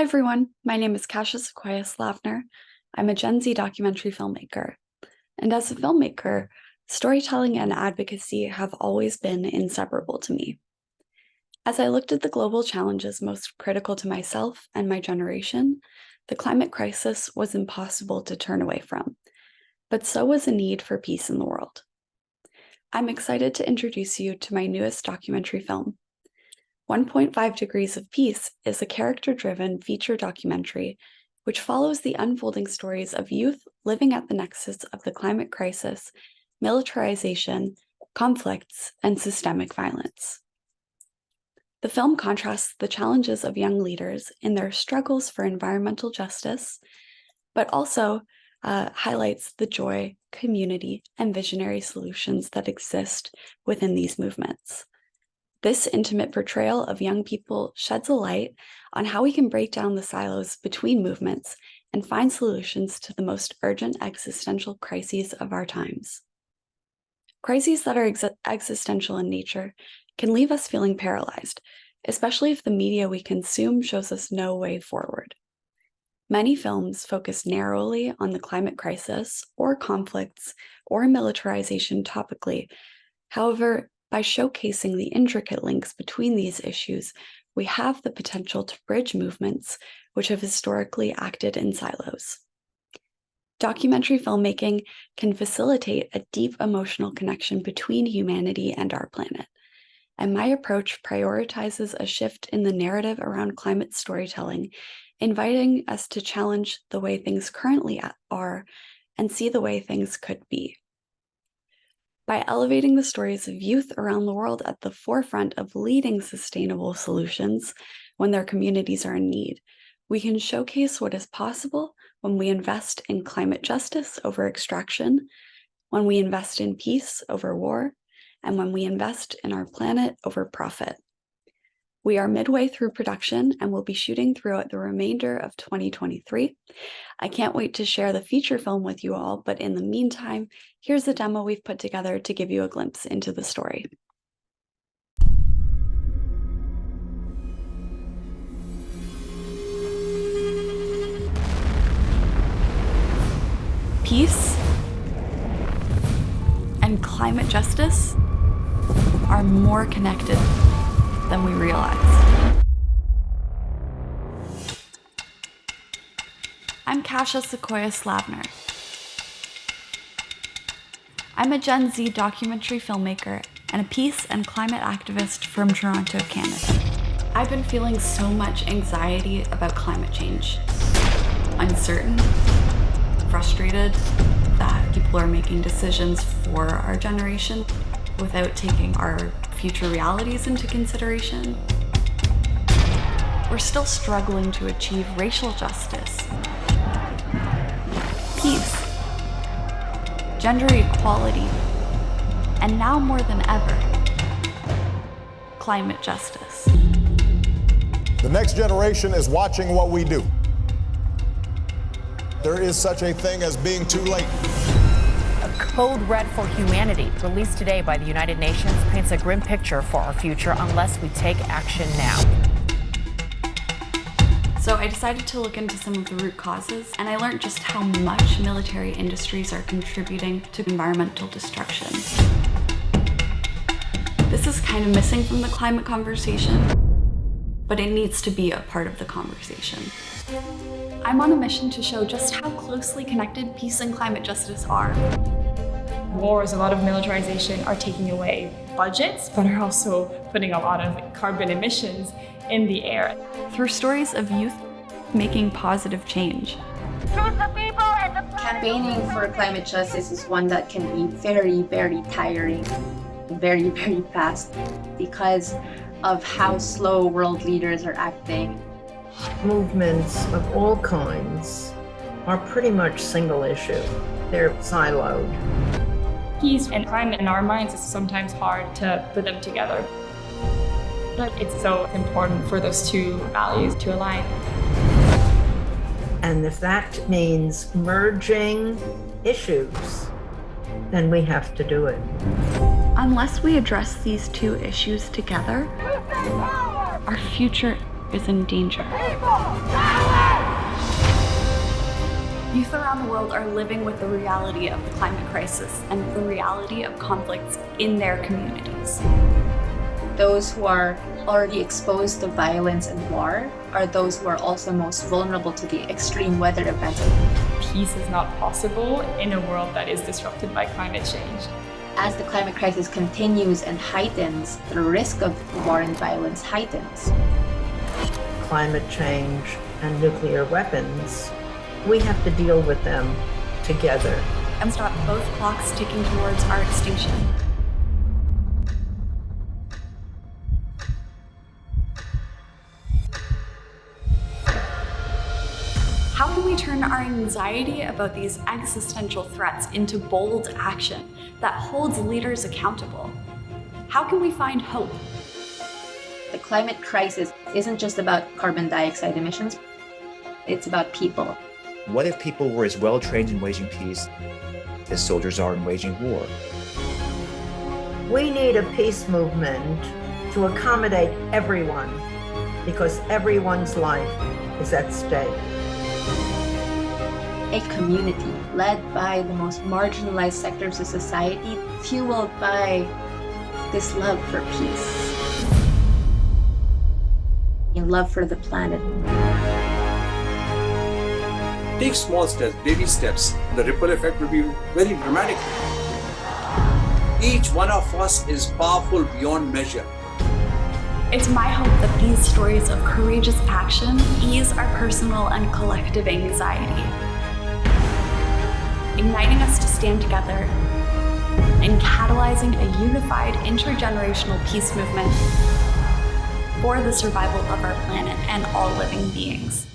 Hi everyone, my name is Kasha Sequoia Slavner. I'm a Gen Z documentary filmmaker. And as a filmmaker, storytelling and advocacy have always been inseparable to me. As I looked at the global challenges most critical to myself and my generation, the climate crisis was impossible to turn away from, but so was a need for peace in the world. I'm excited to introduce you to my newest documentary film. 1.5 Degrees of Peace is a character-driven feature documentary which follows the unfolding stories of youth living at the nexus of the climate crisis, militarization, conflicts, and systemic violence. The film contrasts the challenges of young leaders in their struggles for environmental justice, but also highlights the joy, community, and visionary solutions that exist within these movements. This intimate portrayal of young people sheds a light on how we can break down the silos between movements and find solutions to the most urgent existential crises of our times. Crises that are existential in nature can leave us feeling paralyzed, especially if the media we consume shows us no way forward. Many films focus narrowly on the climate crisis or conflicts or militarization topically. However, by showcasing the intricate links between these issues, we have the potential to bridge movements which have historically acted in silos. Documentary filmmaking can facilitate a deep emotional connection between humanity and our planet, and my approach prioritizes a shift in the narrative around climate storytelling, inviting us to challenge the way things currently are and see the way things could be. By elevating the stories of youth around the world at the forefront of leading sustainable solutions when their communities are in need, we can showcase what is possible when we invest in climate justice over extraction, when we invest in peace over war, and when we invest in our planet over profit. We are midway through production and will be shooting throughout the remainder of 2023. I can't wait to share the feature film with you all, but in the meantime, here's a demo we've put together to give you a glimpse into the story. Peace and climate justice are more connected than we realize. I'm Kasha Sequoia Slavner. I'm a Gen Z documentary filmmaker and a peace and climate activist from Toronto, Canada. I've been feeling so much anxiety about climate change. Uncertain, frustrated that people are making decisions for our generation without taking our future realities into consideration. We're still struggling to achieve racial justice, peace, gender equality, and now more than ever, climate justice. The next generation is watching what we do. There is such a thing as being too late. A code red for humanity, released today by the United Nations, paints a grim picture for our future unless we take action now. So I decided to look into some of the root causes, and I learned just how much military industries are contributing to environmental destruction. This is kind of missing from the climate conversation, but it needs to be a part of the conversation. I'm on a mission to show just how closely connected peace and climate justice are. Wars, a lot of militarization are taking away budgets, but are also putting a lot of carbon emissions in the air. Through stories of youth making positive change. Campaigning for climate justice is one that can be very, very tiring, very, very fast because of how slow world leaders are acting. Movements of all kinds are pretty much single issue. They're siloed. Peace and climate in our minds is sometimes hard to put them together. But it's so important for those two values to align. And if that means merging issues, then we have to do it. Unless we address these two issues together, our future is in danger. Youth around the world are living with the reality of the climate crisis and the reality of conflicts in their communities. Those who are already exposed to violence and war are those who are also most vulnerable to the extreme weather events. Peace is not possible in a world that is disrupted by climate change. As the climate crisis continues and heightens, the risk of war and violence heightens. Climate change and nuclear weapons, we have to deal with them together. And stop both clocks ticking towards our extinction. How can we turn our anxiety about these existential threats into bold action that holds leaders accountable? How can we find hope? The climate crisis isn't just about carbon dioxide emissions, it's about people. What if people were as well trained in waging peace as soldiers are in waging war? We need a peace movement to accommodate everyone because everyone's life is at stake. A community led by the most marginalized sectors of society, fueled by this love for peace and love for the planet. Take small steps, baby steps. The ripple effect will be very dramatic. Each one of us is powerful beyond measure. It's my hope that these stories of courageous action ease our personal and collective anxiety, igniting us to stand together and catalyzing a unified intergenerational peace movement for the survival of our planet and all living beings.